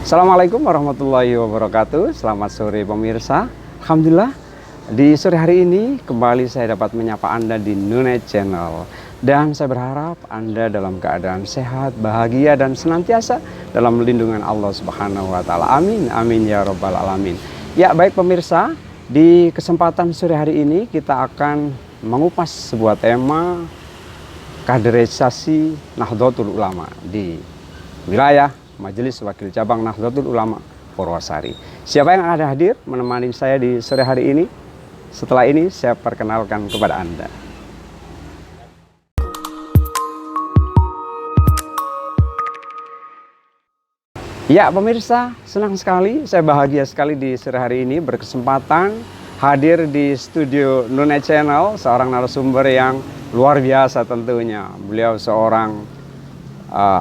Assalamualaikum warahmatullahi wabarakatuh. Selamat sore pemirsa. Alhamdulillah di sore hari ini kembali saya dapat menyapa Anda di Nune Channel. Dan saya berharap Anda dalam keadaan sehat, bahagia dan senantiasa dalam lindungan Allah Subhanahu wa taala. Amin. Amin ya rabbal alamin. Ya, baik pemirsa, di kesempatan sore hari ini kita akan mengupas sebuah tema kaderisasi Nahdlatul Ulama di wilayah Majelis Wakil Cabang Nahdlatul Ulama Purwosari. Siapa yang ada hadir menemani saya di sore hari ini? Setelah ini saya perkenalkan kepada Anda. Ya pemirsa, senang sekali, saya bahagia sekali di sore hari ini berkesempatan hadir di studio Nune Channel, seorang narasumber yang luar biasa tentunya. Beliau seorang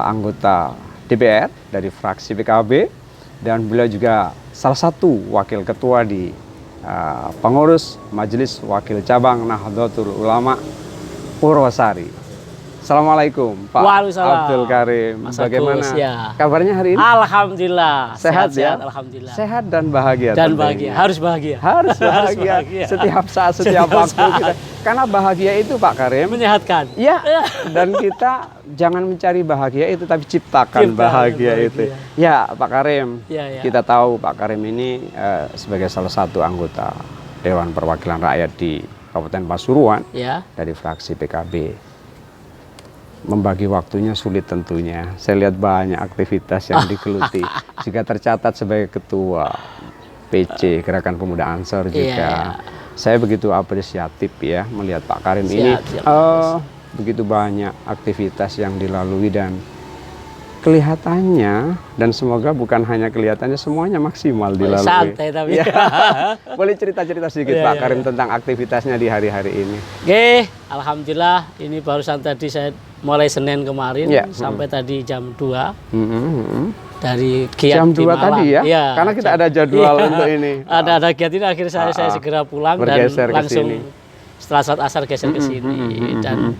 anggota DPR dari fraksi PKB dan beliau juga salah satu wakil ketua di pengurus Majelis Wakil Cabang Nahdlatul Ulama Purwosari. Assalamualaikum Pak Abdul Karim. Mas Bagaimana Agus, ya. kabarnya hari ini? Alhamdulillah. Sehat ya? Alhamdulillah. Sehat dan bahagia. Dan tentunya. bahagia, harus bahagia. Harus bahagia. Setiap saat, setiap waktu kita. Karena bahagia itu Pak Karim menyehatkan. Ya, dan kita jangan mencari bahagia itu, tapi ciptakan bahagia itu. Ya, Pak Karim. Ya. Kita tahu Pak Karim ini sebagai salah satu anggota Dewan Perwakilan Rakyat di Kabupaten Pasuruan dari fraksi PKB. Membagi waktunya sulit tentunya. Saya lihat banyak aktivitas yang digeluti. Juga tercatat sebagai ketua PC Gerakan Pemuda Ansor juga. Saya begitu apresiatif ya melihat Pak Karim ini begitu banyak aktivitas yang dilalui dan kelihatannya, dan semoga bukan hanya kelihatannya, semuanya maksimal dilalui. Santai tapi. Ya. Boleh cerita-cerita sedikit Pak Karim tentang aktivitasnya di hari-hari ini. Oke, alhamdulillah ini barusan tadi saya mulai Senin kemarin sampai tadi jam 2. Dari giat jam 2 tadi ya? Karena kita ada jadwal untuk ini. Ada giat ini akhirnya saya segera pulang dan langsung setelah saat asar geser ke sini. Dan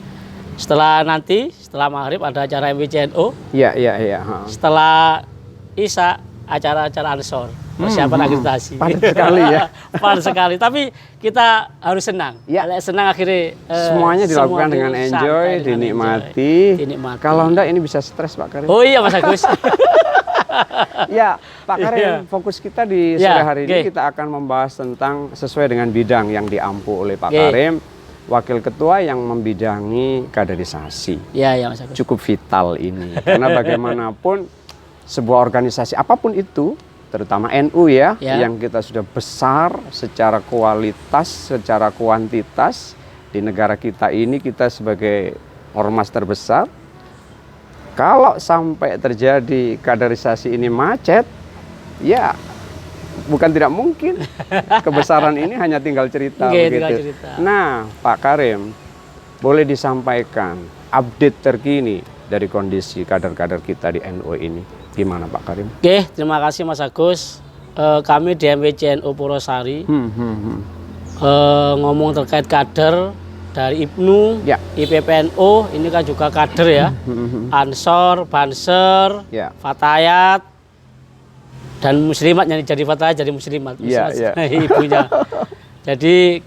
setelah maghrib ada acara MWCNO. Iya. Setelah Isya acara-acara Ansor. Persiapan akreditasi. Padat sekali ya. Padat sekali. Tapi kita harus senang. Senang akhirnya. Semuanya dilakukan dengan enjoy, dinikmati. Kalau enggak ini bisa stres Pak Karim. Oh iya Mas Agus. Ya Pak Karim, fokus kita di sore hari ini kita akan membahas tentang sesuai dengan bidang yang diampu oleh Pak Karim. Wakil ketua yang membidangi kaderisasi. Iya Mas Agus. Cukup vital ini. Karena bagaimanapun sebuah organisasi apapun itu, terutama NU yang kita sudah besar secara kualitas, secara kuantitas di negara kita ini, kita sebagai ormas terbesar. Kalau sampai terjadi kaderisasi ini macet, ya bukan tidak mungkin. Kebesaran ini hanya tinggal cerita begitu. Nah, Pak Karim, boleh disampaikan update terkini dari kondisi kader-kader kita di NU ini. Gimana Pak Karim? Oke, terima kasih Mas Agus. Kami di MWCNO Purwosari ngomong terkait kader dari IPNU, IPPNU, ini kan juga kader ya. Ansor, Banser, Fatayat, dan Muslimat, yang jadi Fatayat jadi Muslimat. Ibunya. Jadi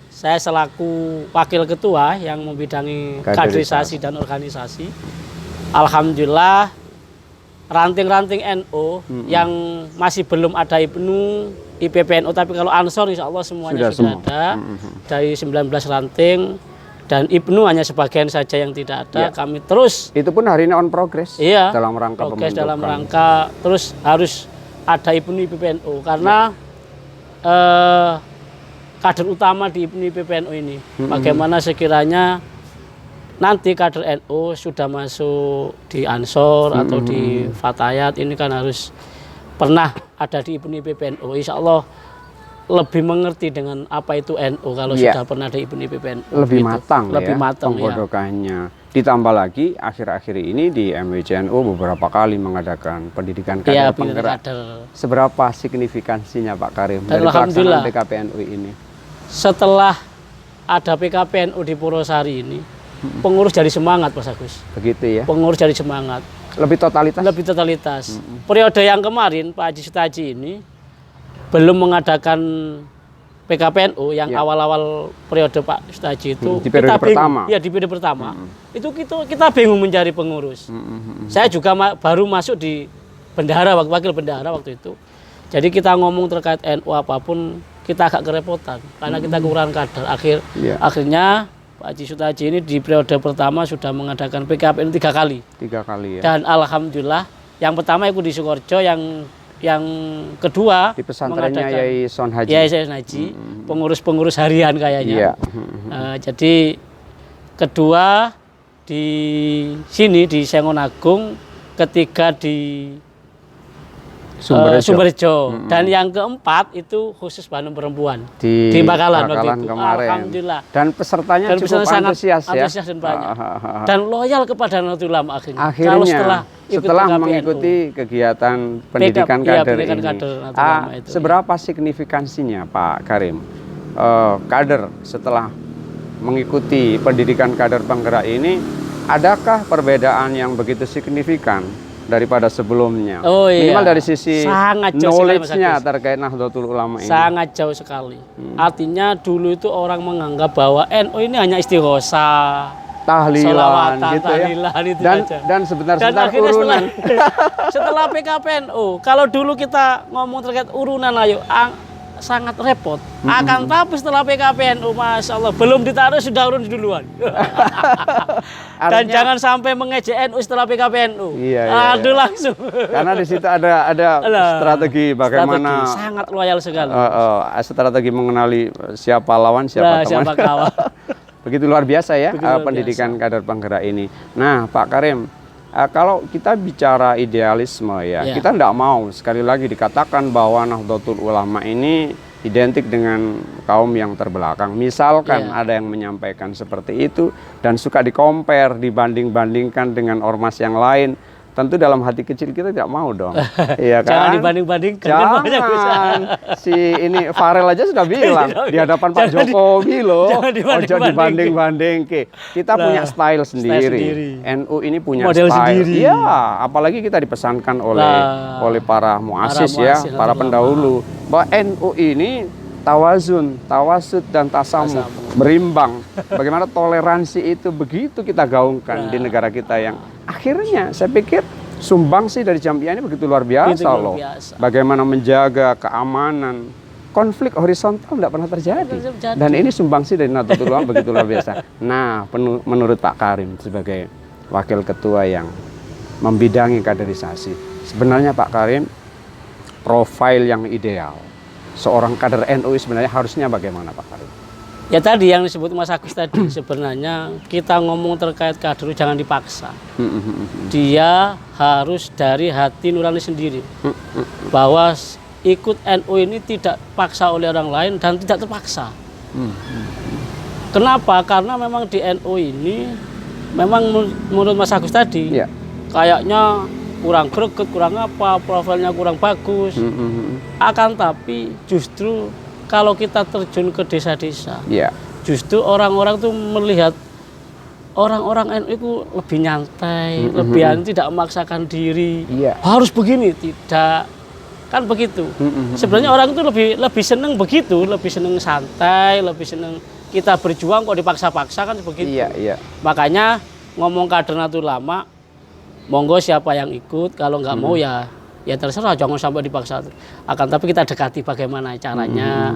saya selaku wakil ketua yang membidangi kaderisasi dan organisasi. Alhamdulillah ranting-ranting NU yang masih belum ada IPNU, IPPNU, tapi kalau Ansor insya Allah semuanya sudah ada. Dari 19 ranting, dan IPNU hanya sebagian saja yang tidak ada. Kami terus. Itu pun hari ini on progress. Dalam rangka pembentukan. Dalam rangka terus harus ada IPNU, IPPNU karena kader utama di IPNU, IPPNU ini. Bagaimana sekiranya nanti kader NU sudah masuk di Ansor atau di Fatayat, ini kan harus pernah ada di IPNU, IPPNU. Insya Allah lebih mengerti dengan apa itu NU kalau sudah pernah ada IPNU, IPPNU. Lebih matang penggodokannya. Ditambah lagi akhir-akhir ini di MWCNU beberapa kali mengadakan pendidikan kader penggerak. Seberapa signifikansinya Pak Karim dari pelaksanaan PKPNU ini? Setelah ada PKPNU di Purwosari ini, pengurus jadi semangat Mas Agus. Begitu ya. Pengurus jadi semangat. Lebih totalitas? Lebih totalitas. Periode yang kemarin Pak Haji Sutaji ini belum mengadakan PKPNU yang awal-awal periode Pak Sutaji itu di periode pertama. Ya, di periode pertama. Itu kita bingung mencari pengurus. Saya juga baru masuk di bendahara, wakil bendahara waktu itu. Jadi kita ngomong terkait NU apapun kita agak kerepotan karena kita kekurangan kader. Akhirnya Pak Haji Sutaji ini di periode pertama sudah mengadakan PKPNU 3 kali. 3 kali ya. Dan alhamdulillah yang pertama itu di Sukoharjo, yang kedua di pesantrennya Yai Son Haji. Yai Son Haji, pengurus-pengurus harian kayaknya. Jadi kedua di sini di Sengon Agung, ketiga di Sumberjo. Dan yang keempat itu khusus Bandung Perempuan di Bakalan waktu itu. Kemarin. Alhamdulillah. Dan pesertanya cukup sangat antusias dan banyak. Dan loyal kepada Nahdlatul Ulama akhirnya. Kalau setelah mengikuti kegiatan pendidikan kader ini. Seberapa signifikansinya Pak Karim kader setelah mengikuti pendidikan kader penggerak ini, adakah perbedaan yang begitu signifikan daripada sebelumnya? Minimal dari sisi knowledge-nya terkait Nahdlatul Ulama ini. Sangat jauh sekali. Artinya dulu itu orang menganggap bahwa NU ini hanya istighosah, tahlilan gitu tahlilan, ya. Itu dan sebentar-sebentar urunan. Setelah PKPNU, kalau dulu kita ngomong terkait urunan ayo sangat repot. Akan tapi setelah PKPNU, Masya Allah, belum ditaruh sudah urun duluan. Dan jangan sampai mengejek NU setelah PKPNU. Aduh langsung. Karena di situ ada strategi bagaimana. Sangat loyal sekali. Strategi mengenali siapa lawan, siapa teman. Siapa kawan. Begitu luar biasa ya pendidikan kader penggerak ini. Nah, Pak Karim, kalau kita bicara idealisme kita tidak mau sekali lagi dikatakan bahwa Nahdlatul Ulama ini identik dengan kaum yang terbelakang. Misalkan ada yang menyampaikan seperti itu dan suka dikompar, dibanding-bandingkan dengan ormas yang lain. Tentu dalam hati kecil kita tidak mau dong. Iya kan? Jangan dibanding-bandingkan. Jangan. Si ini Farel aja sudah bilang di hadapan Pak Jokowi loh. Ojo dibanding-banding. Kita punya style sendiri. NU ini punya model style. Sendiri. Iya, apalagi kita dipesankan oleh para muassis para pendahulu. Bahwa NU ini tawazun, tawasud dan tasamuh berimbang. Bagaimana toleransi itu begitu kita gaungkan di negara kita yang akhirnya saya pikir sumbangsi dari Jamiah ini begitu luar biasa loh. Bagaimana menjaga keamanan, konflik horizontal tidak pernah terjadi. Dan ini sumbangsi dari Nahdlatul Ulama begitu luar biasa. Nah, menurut Pak Karim sebagai wakil ketua yang membidangi kaderisasi, sebenarnya Pak Karim profil yang ideal seorang kader NU sebenarnya harusnya bagaimana Pak Karim? Ya tadi yang disebut Mas Agus tadi, sebenarnya kita ngomong terkait kader jangan dipaksa. Dia harus dari hati nurani sendiri. Bahwa ikut NU ini tidak paksa oleh orang lain dan tidak terpaksa. Kenapa? Karena memang di NU ini memang menurut Mas Agus tadi kayaknya kurang greget, kurang apa, profilnya kurang bagus. Akan tapi justru kalau kita terjun ke desa-desa, justru orang-orang tuh melihat orang-orang NU itu lebih nyantai, lebih tidak memaksakan diri, harus begini, tidak, kan begitu. Sebenarnya orang itu lebih seneng begitu, lebih seneng santai, lebih seneng kita berjuang kok dipaksa-paksa kan begitu. Makanya ngomong kader Nahdlatul Ulama, monggo siapa yang ikut, kalau nggak mau ya terserah, jangan sampai dipaksa. Akan tapi kita dekati bagaimana caranya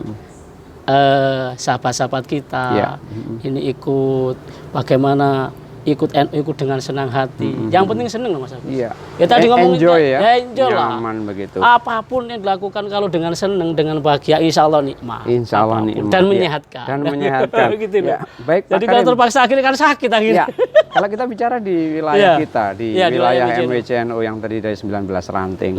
sahabat-sahabat kita ini ikut, bagaimana ikut NU ikut dengan senang hati. Yang penting senang loh Mas Agus. Ya tadi ngomong enjoy enjoy lah. Nyaman begitu. Apapun yang dilakukan kalau dengan senang, dengan bahagia, insya Allah nikmat. Insya Allah nikmat. Dan menyehatkan. Dan menyehatkan. Gitu loh. Baik, jadi kalau terpaksa akhirnya kan sakit akhirnya. Kalau kita bicara di wilayah kita, di wilayah MWCNU yang terdiri dari 19 ranting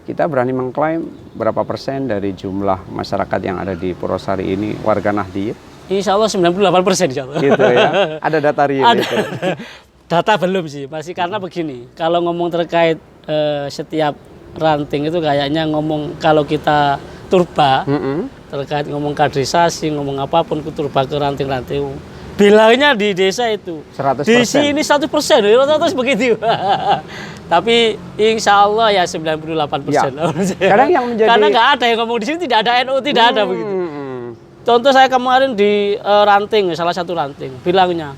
kita berani mengklaim berapa persen dari jumlah masyarakat yang ada di Purwosari ini warga Nahdliyah? Insya Allah 98% insya Allah. Gitu ya. Ada data real itu. Data belum sih, masih karena begini. Kalau ngomong terkait setiap ranting itu kayaknya ngomong kalau kita turba terkait ngomong kaderisasi, ngomong apapun ke turba ke ranting-ranting Bilangnya di desa itu 100%. Di sini 100%, rata-rata begitu. Tapi insya Allah ya 98%. Ya. Kadang yang menjadi karena nggak ada yang ngomong di sini tidak ada NU, tidak ada begitu. Contoh saya kemarin di ranting, salah satu ranting, bilangnya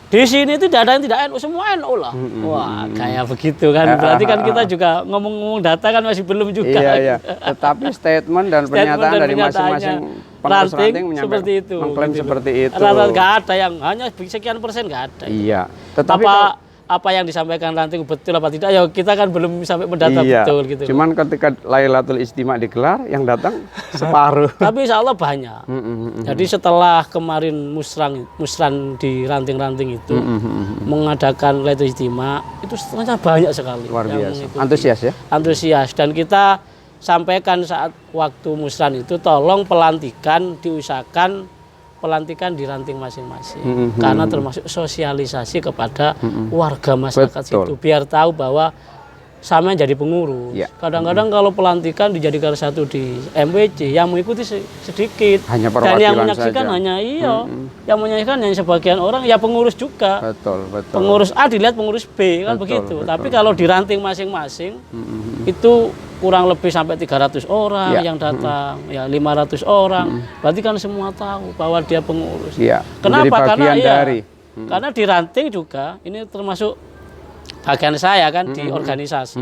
di sini itu tidak ada yang tidak NU, semua NU lah. Wah, kayak begitu kan. Berarti kan kita juga ngomong-ngomong data kan masih belum juga. Iya. Tetapi statement dan pernyataan dari masing-masing pengurus ranting seperti itu. Mengklaim gitu. seperti itu. Rata-rata nggak ada yang hanya sekian persen, nggak ada. Iya. Tetapi apa yang disampaikan ranting betul apa tidak? Ya kita kan belum sampai mendata betul gitu. Cuman ketika Lailatul Istimewa digelar, yang datang separuh. Tapi insya Allah banyak. Jadi setelah kemarin musran di ranting-ranting itu mengadakan Lailatul Istimewa, itu setelahnya banyak sekali. Luar biasa. Antusias ya? Antusias. Dan kita sampaikan saat waktu musran itu, tolong diusahakan pelantikan di ranting masing-masing, karena termasuk sosialisasi kepada warga masyarakat situ, biar tahu bahwa sama yang jadi pengurus. Kadang-kadang kalau pelantikan dijadikan satu di MWC, yang mengikuti sedikit, hanya dan yang menyaksikan saja. Hanya yang menyaksikan hanya sebagian orang, ya pengurus juga. Betul. Pengurus A dilihat pengurus B, kan begitu. Tapi kalau di ranting masing-masing itu kurang lebih sampai 300 orang yang datang, ya 500 orang. Berarti kan semua tahu bahwa dia pengurus. Kenapa? Karena di ranting juga ini termasuk bagian saya kan di organisasi.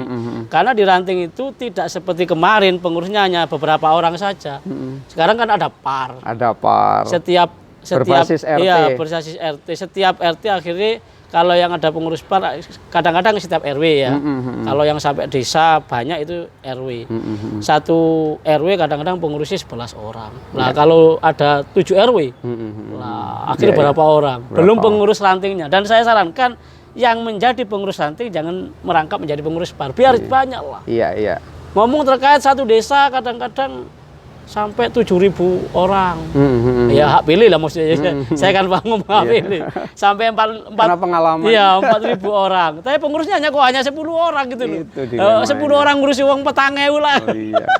Karena di ranting itu tidak seperti kemarin pengurusnya hanya beberapa orang saja. Sekarang kan ada PAR. Setiap berbasis RT. Iya, berbasis RT. Setiap RT akhirnya kalau yang ada pengurus PAR, kadang-kadang setiap RW ya. Kalau yang sampai desa banyak itu RW. Satu RW kadang-kadang pengurusnya 11 orang. Nah kalau ada 7 RW, nah akhirnya berapa orang? Belum pengurus rantingnya. Dan saya sarankan yang menjadi pengurus ranting jangan merangkap menjadi pengurus PAR. Biar banyak lah. Iya. Ngomong terkait satu desa kadang-kadang sampai 7.000 orang. Ya hak pilih lah maksudnya. Saya kan ngomong hak pilih. Sampai 4 pengalaman. Iya, 4.000 orang. Tapi pengurusnya hanya 10 orang gitu loh. 10 orang ngurusi uang 4.000 lah.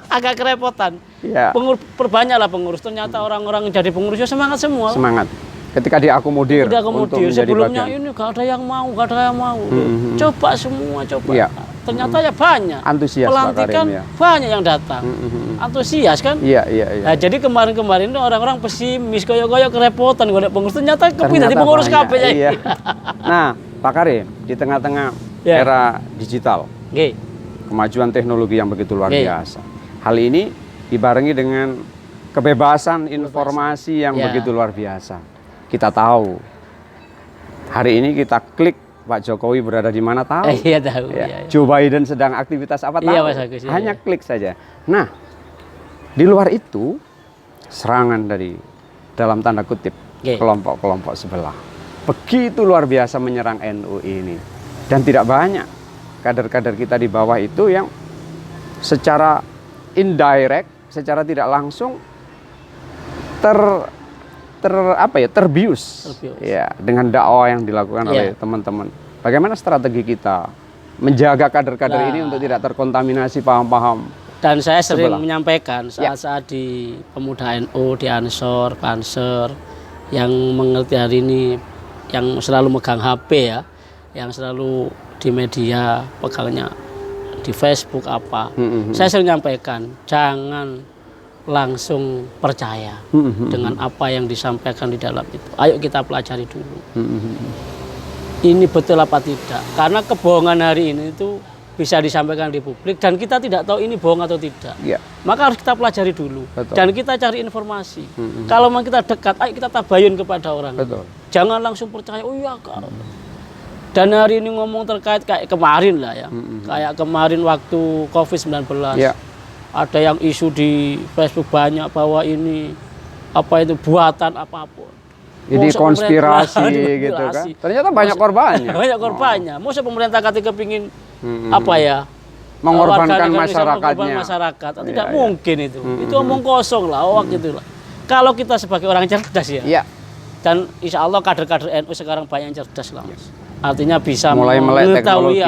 Agak kerepotan. Perbanyaklah pengurus. Ternyata orang-orang jadi pengurusnya semangat semua. Semangat. Ketika diakomodir. Sebelumnya ini gak ada yang mau. Coba semua, coba. Ternyata ya banyak. Antusias pelantikan banyak yang datang. Antusias kan? Iya. Nah, jadi kemarin itu orang-orang pesimis, koyok-koyok kerepotan golek pengurus. Ternyata kepindah di pengurus kabeh ya. Iya. Nah, Pak Karim, di tengah-tengah era digital, kemajuan teknologi yang begitu luar biasa. Hal ini dibarengi dengan kebebasan informasi yang begitu luar biasa. Kita tahu hari ini kita klik Pak Jokowi berada di mana tahu. Iya tahu. Iya. Joe Biden sedang aktivitas apa tahu. Iya, Mas Agus, hanya klik saja. Nah, di luar itu serangan dari dalam tanda kutip kelompok-kelompok sebelah begitu luar biasa menyerang NU ini, dan tidak banyak kader-kader kita di bawah itu yang secara indirect, secara tidak langsung terbius ya dengan dakwah yang dilakukan oleh teman-teman. Bagaimana strategi kita menjaga kader-kader ini untuk tidak terkontaminasi paham-paham? Dan saya sering menyampaikan saat-saat di Pemuda NU, di Ansor, Banser, yang mengerti hari ini, yang selalu megang HP ya, yang selalu di media pegangnya di Facebook apa. Saya sering menyampaikan, jangan langsung percaya dengan apa yang disampaikan di dalam itu. Ayo kita pelajari dulu. Ini betul apa tidak? Karena kebohongan hari ini itu bisa disampaikan di publik dan kita tidak tahu ini bohong atau tidak. Maka harus kita pelajari dulu. Dan kita cari informasi. Kalau memang kita dekat, ayo kita tabayun kepada orang. Jangan langsung percaya. Oh iya Kak. Dan hari ini ngomong terkait kayak kemarin lah ya. Kayak kemarin waktu COVID-19. Ada yang isu di Facebook banyak bahwa ini apa itu buatan apapun. Jadi konspirasi gitu kan. Ternyata banyak korbannya. Banyak korbannya. Masa pemerintah ketika kepingin apa ya? Mengorbankan masyarakatnya. Masyarakat. Tidak mungkin itu. Itu omong kosong lah, hoak gitu lah. Kalau kita sebagai orang cerdas ya. Dan insya Allah kader-kader NU sekarang banyak yang cerdas lah. Artinya bisa mulai melek mengetahui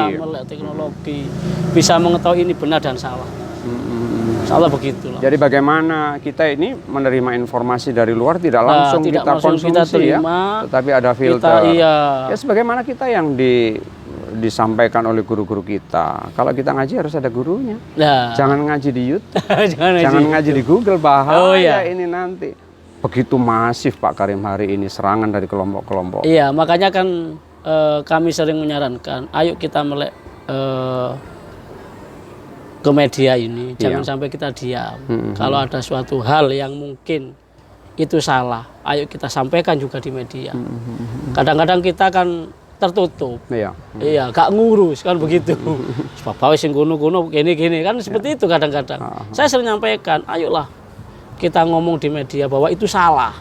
teknologi. Bisa mengetahui ini benar dan salah. Insya Allah begitu. Jadi bagaimana kita ini menerima informasi dari luar tidak langsung kita konsumsi kita terima, ya, tetapi ada filter. Ya sebagaimana kita yang disampaikan oleh guru-guru kita. Kalau kita ngaji harus ada gurunya. Jangan ngaji di YouTube. jangan ngaji di Google, bahaya ini nanti. Begitu masif Pak Karim hari ini serangan dari kelompok-kelompok. Iya, makanya kan kami sering menyarankan, ayo kita melek ke media ini, jangan sampai kita diam. Kalau ada suatu hal yang mungkin itu salah, ayo kita sampaikan juga di media. Kadang-kadang kita kan tertutup, iya, gak ngurus kan begitu. Bapak wis sing kuno-kuno gini-gini kan seperti itu kadang-kadang. Saya sering nyampaikan, ayolah kita ngomong di media bahwa itu salah.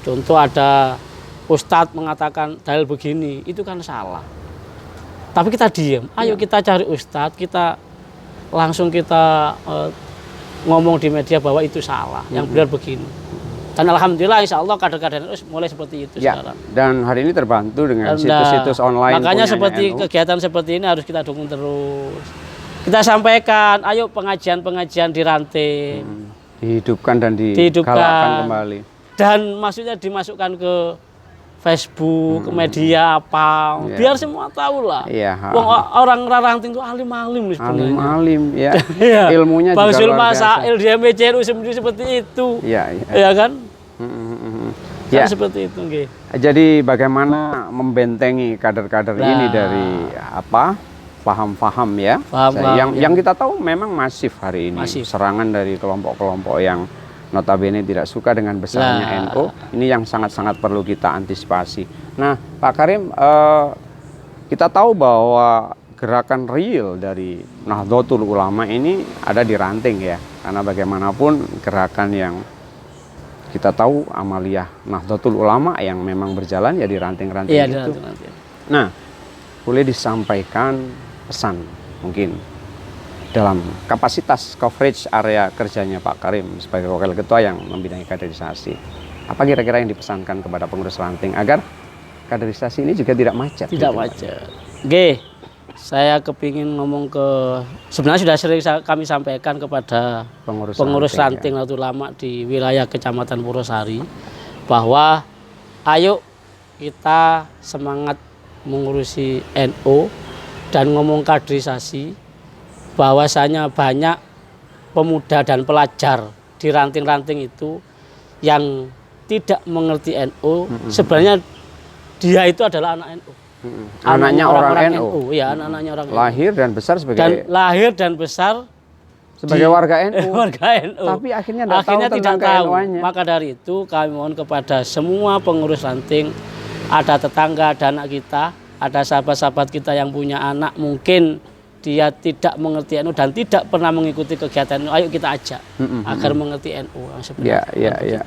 Contoh ada ustadz mengatakan dalil begini, itu kan salah. Tapi kita diam, ayo kita cari ustadz, kita langsung kita ngomong di media bahwa itu salah, yang benar begini. Dan alhamdulillah insya Allah kader-kader NU mulai seperti itu sekarang. Dan hari ini terbantu dengan situs-situs online. Makanya seperti NU. Kegiatan seperti ini harus kita dukung terus. Kita sampaikan, ayo pengajian-pengajian di ranting. Dihidupkan dan digalakkan kembali. Dan maksudnya dimasukkan ke Facebook, ke media apa, biar semua tahu lah. Orang ranting itu alim-alim sebenarnya. Alim-alim, ya. Ilmunya Bang juga luar biasa. Masail di MBCNU sendiri seperti itu. Ya kan? Kan seperti itu. Okay. Jadi bagaimana membentengi kader-kader ini dari paham-paham ya. Yang kita tahu memang masif hari ini. Serangan dari kelompok-kelompok yang notabene tidak suka dengan besarnya NU, ini yang sangat-sangat perlu kita antisipasi. Nah, Pak Karim, kita tahu bahwa gerakan real dari Nahdlatul Ulama ini ada di ranting ya, karena bagaimanapun gerakan yang kita tahu amaliyah Nahdlatul Ulama yang memang berjalan ya di ranting-ranting itu. Nah, boleh disampaikan pesan mungkin dalam kapasitas coverage area kerjanya Pak Karim sebagai wakil ketua yang membidangi kaderisasi. Apa kira-kira yang dipesankan kepada pengurus ranting agar kaderisasi ini juga tidak macet? Tidak macet. Oke, saya kepingin ngomong sebenarnya sudah sering kami sampaikan kepada pengurus ranting Nahdlatul Ulama di wilayah Kecamatan Purwosari bahwa ayo kita semangat mengurusi NU dan ngomong kaderisasi. Bahwasanya banyak pemuda dan pelajar di ranting-ranting itu yang tidak mengerti NU, sebenarnya dia itu adalah anak NU. Anaknya orang NU. Ya, anak-anaknya orang NU. Lahir dan besar sebagai warga NU. Warga NU. Tapi akhirnya tidak tahu. Maka dari itu kami mohon kepada semua pengurus ranting, ada tetangga, ada anak kita, ada sahabat-sahabat kita yang punya anak mungkin dia tidak mengerti NU dan tidak pernah mengikuti kegiatan NU, ayo kita ajak agar mengerti NU sebenarnya.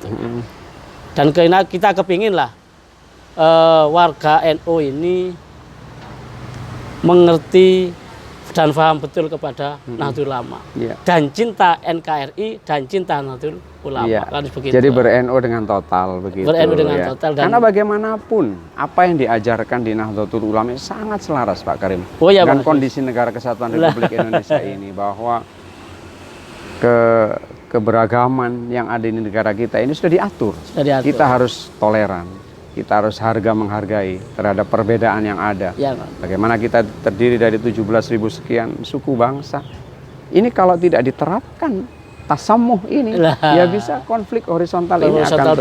Dan kita kepinginlah warga NU ini mengerti dan paham betul kepada Nahdlatul Ulama dan cinta NKRI dan cinta Nahdlatul Ulama. Jadi ber-NU dengan total begitu. Ber-NU dengan total. Karena bagaimanapun apa yang diajarkan di Nahdlatul Ulama sangat selaras Pak Karim dengan kondisi negara kesatuan Republik Indonesia ini, bahwa keberagaman yang ada di negara kita ini sudah diatur. Kita harus toleran. Kita harus menghargai terhadap perbedaan yang ada. Bagaimana kita terdiri dari 17.000 sekian suku bangsa. Ini kalau tidak diterapkan tasamuh ini, ya bisa konflik horizontal ini akan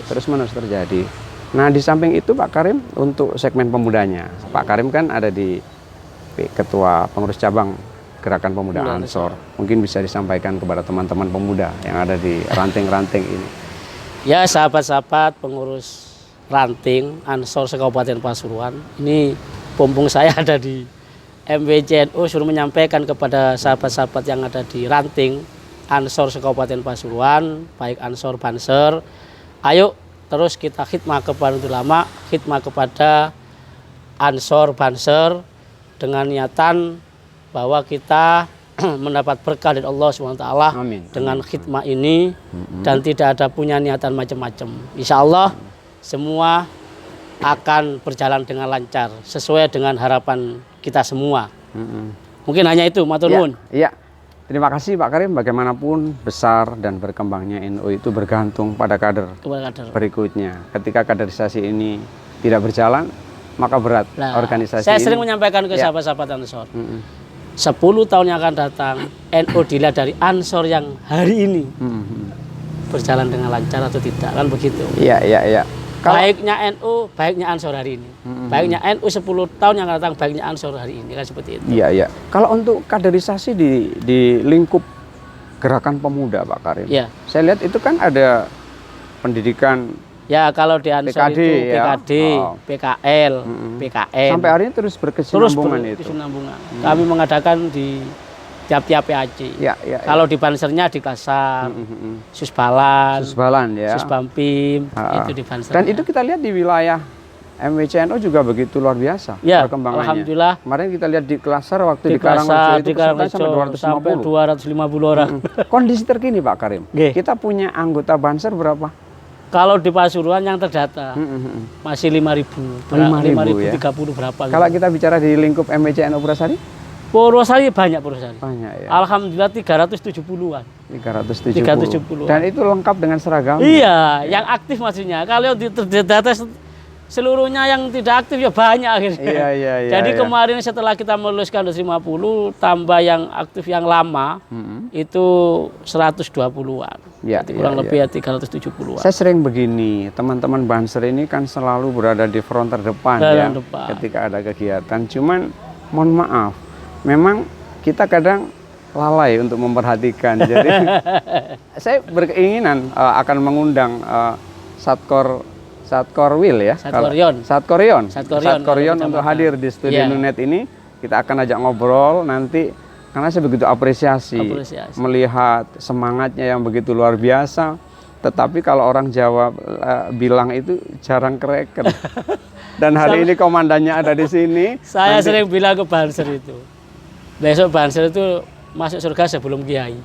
terus-menerus terjadi. Nah, di samping itu Pak Karim, untuk segmen pemudanya, Pak Karim kan ada di Ketua Pengurus Cabang Gerakan Pemuda Ansor. Mungkin bisa disampaikan kepada teman-teman pemuda yang ada di ranting-ranting ini. Ya, sahabat-sahabat pengurus ranting Ansor se-Kabupaten Pasuruan, ini pompong saya ada di MWCNU, suruh menyampaikan kepada sahabat-sahabat yang ada di ranting Ansor se-Kabupaten Pasuruan, baik Ansor Banser, ayo terus kita khidmah kepada ulama, khidmah kepada Ansor Banser dengan niatan bahwa kita mendapat berkah dari Allah SWT dengan khidmah ini dan tidak ada punya niatan macam-macam. Insya Allah semua akan berjalan dengan lancar sesuai dengan harapan kita semua. Mungkin hanya itu, matur nuwun. Iya. Terima kasih Pak Karim. Bagaimanapun besar dan berkembangnya NU itu bergantung pada kader berikutnya. Ketika kaderisasi ini tidak berjalan, maka berat organisasi saya ini. sering menyampaikan ke sahabat-sahabat Ansor, 10 tahun yang akan datang, NU dilihat dari Ansor yang hari ini berjalan dengan lancar atau tidak, kan begitu. Iya. Baiknya NU, baiknya Ansor hari ini. Baiknya NU 10 tahun yang akan datang, baiknya Ansor hari ini, kan seperti itu. Iya. Kalau untuk kaderisasi di lingkup gerakan pemuda Pak Karim, saya lihat itu kan ada pendidikan. Ya, kalau di Ansor PKD, itu PKD, PKL, PKN. Sampai hari ini terus berkesinambungan itu. Kami mengadakan di tiap-tiap PAC. Kalau di Bansernya di Kasar, Susbalan, Susbampim, itu di Banser. Dan itu kita lihat di wilayah MWCNO juga begitu luar biasa perkembangannya. Alhamdulillah. Kemarin kita lihat di Klasar waktu di Karangrejo sampai 250 orang. Kondisi terkini Pak Karim, kita punya anggota Banser berapa? Kalau di Pasuruan yang terdata masih 5.000, 5.030 berapa? Kalau kita bicara di lingkup MWCNO Purwosari? Purwosari banyak Purwosari. Banyak ya. Alhamdulillah 370-an. 370. Dan itu lengkap dengan seragam. Iya, yang aktif maksudnya. Kalau di terdata seluruhnya yang tidak aktif ya banyak akhirnya. Iya. Jadi kemarin setelah kita meluluskan 250 tambah yang aktif yang lama itu 120-an. Jadi kurang lebih 370-an. Saya sering begini, teman-teman Banser ini kan selalu berada di front terdepan ketika ada kegiatan. Cuman mohon maaf, memang kita kadang lalai untuk memperhatikan. Jadi saya berkeinginan akan mengundang Satkorwil ya. Satkorion untuk hadir di studio Nunet ini. Kita akan ajak ngobrol nanti, karena saya begitu apresiasi melihat semangatnya yang begitu luar biasa. Tetapi kalau orang Jawa bilang itu jarang kereken. Dan hari ini komandannya ada di sini. Saya sering bilang ke Banser itu, besok Banser itu masuk surga sebelum kiai.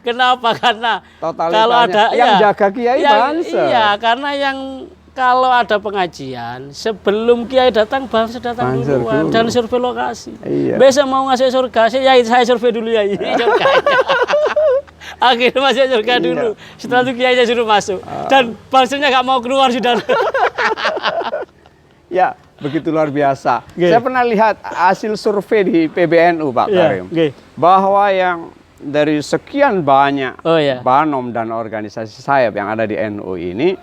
Kenapa? Karena kalau ada yang jaga kiai Banser. Iya, karena kalau ada pengajian sebelum kiai datang Banser datang duluan dan survei lokasi. Besok mau ngasih surga, saya survei dulu ya. Akhirnya masuk surga dulu. Setelah itu kiainya suruh masuk dan Bansernya nggak mau keluar sudah. Ya. Begitu luar biasa. Saya pernah lihat hasil survei di PBNU Pak Karim, bahwa yang dari sekian banyak banom dan organisasi sayap yang ada di NU ini,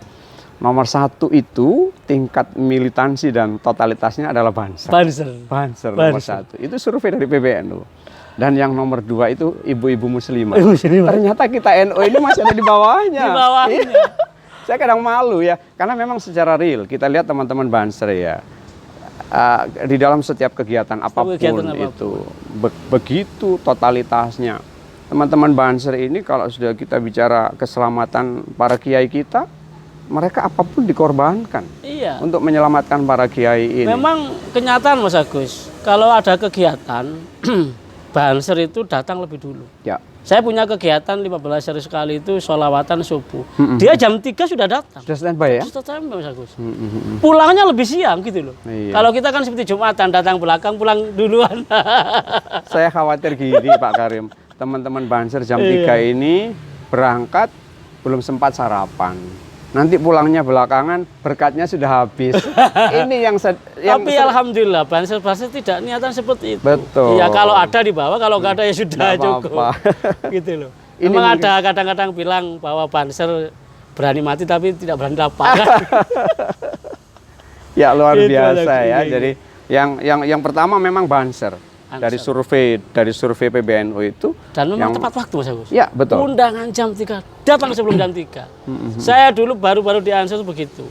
nomor 1 itu tingkat militansi dan totalitasnya adalah Banser nomor 1. Itu survei dari PBNU. Dan yang nomor 2 itu ibu-ibu muslimah. Ternyata kita NU ini masih ada di bawahnya. Saya kadang malu ya, karena memang secara real kita lihat teman-teman Banser ya. Di dalam setiap kegiatan apapun itu begitu totalitasnya. Teman-teman Banser ini kalau sudah kita bicara keselamatan para kiai kita, mereka apapun dikorbankan untuk menyelamatkan para kiai ini. Memang kenyataan Mas Agus, kalau ada kegiatan Banser itu datang lebih dulu. Saya punya kegiatan 15 hari sekali itu sholawatan subuh. Dia jam 3 sudah datang. Sudah standby ya? Sudah standby Mas Agus. Pulangnya lebih siang gitu loh. Kalau kita kan seperti Jumatan, datang belakang, pulang duluan. Saya khawatir gini Pak Karim. Teman-teman Banser jam 3 ini berangkat belum sempat sarapan. Nanti pulangnya belakangan, berkatnya sudah habis. Ini yang tapi alhamdulillah Banser tidak niatan seperti itu. Betul. Iya, kalau ada di bawah, kalau nggak ada ya sudah cukup. Gitu loh. Memang ada kadang-kadang bilang bahwa Banser berani mati tapi tidak berani lapangan. Ya luar biasa ya. Jadi yang pertama memang Banser. Dari survei PBNU itu. Dan memang tepat waktu Mas Agus. Ya betul. Undangan jam 3, datang sebelum jam 3. Saya dulu baru di Ansor begitu.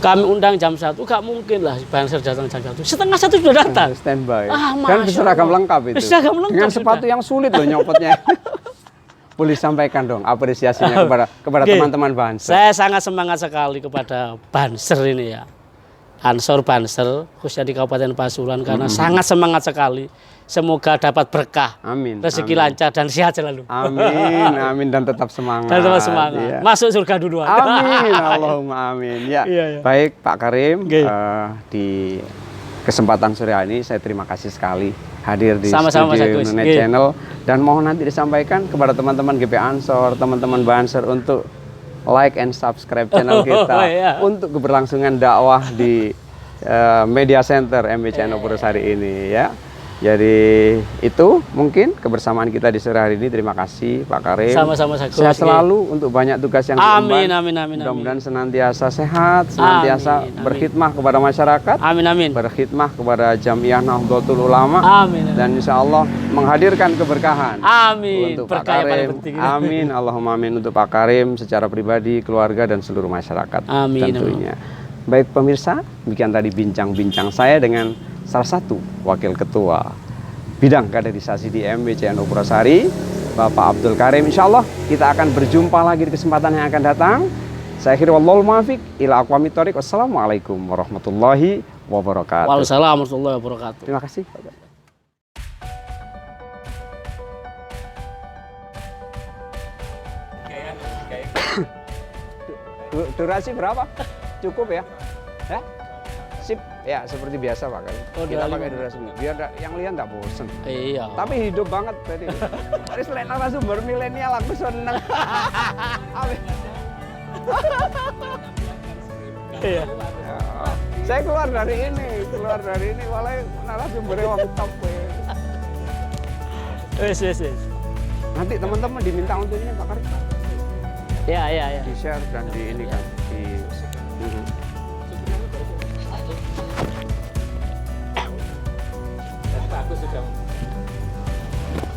Kami undang jam 1, gak mungkin lah Banser datang jam 1. Setengah 1 sudah datang. Standby. Dan berseragam lengkap itu. Dengan sepatu yang sulit loh nyopotnya. Boleh sampaikan dong apresiasinya kepada teman-teman Banser. Saya sangat semangat sekali kepada Banser ini ya. Ansor Banser khususnya di Kabupaten Pasuruan karena sangat semangat sekali. Semoga dapat berkah, rezeki lancar dan sehat selalu. Amin dan tetap semangat. Iya. Masuk surga duluan. Amin, Allahumma amin. Ya, baik Pak Karim, di kesempatan sore ini saya terima kasih sekali hadir di Sama-sama, studio Mas Agus. Nunet Channel, dan mohon nanti disampaikan kepada teman-teman GP Ansor, teman-teman Banser untuk like and subscribe channel kita untuk keberlangsungan dakwah di Media Center MBCNO Purwosari ini ya. Jadi itu mungkin kebersamaan kita di sore hari ini. Terima kasih Pak Karim. Sama-sama, Mas Agus. Sehat selalu untuk banyak tugas yang diemban. Amin. Mudah-mudahan senantiasa sehat, senantiasa berkhidmah kepada masyarakat. Amin. Berkhidmah kepada Jamiah Nahdlatul Ulama. Amin. Dan insya Allah menghadirkan keberkahan. Amin. Untuk Pak Karim. Amin. Allahumma amin untuk Pak Karim secara pribadi, keluarga dan seluruh masyarakat. Amin. Tentunya. Baik pemirsa, demikian tadi bincang-bincang saya dengan salah satu wakil ketua bidang kaderisasi di MBCNO Purwosari, Bapak Abdul Karim. Insya Allah kita akan berjumpa lagi di kesempatan yang akan datang. Saya akhiri wallahul muwaffiq ila aqwamit thoriq. Wassalamualaikum warahmatullahi wabarakatuh. Waalaikumsalam warahmatullahi wabarakatuh. Terima kasih. Durasi berapa? Cukup ya? Ya? Sip, ya seperti biasa Pak Karim. Kita pakai durasi biar yang lihat nggak bosen. Iya. Tapi hidup banget tadi. Tadi selain narasumber milenial aku seneng. Amin. Iya. Saya keluar dari ini, walau narasumbernya waktu top. Wes. Nanti teman-teman diminta untuk ini Pak Karim. Iya. Di share dan di ini kan.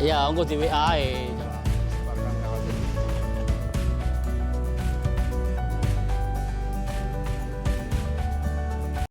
Iya, engko di WA.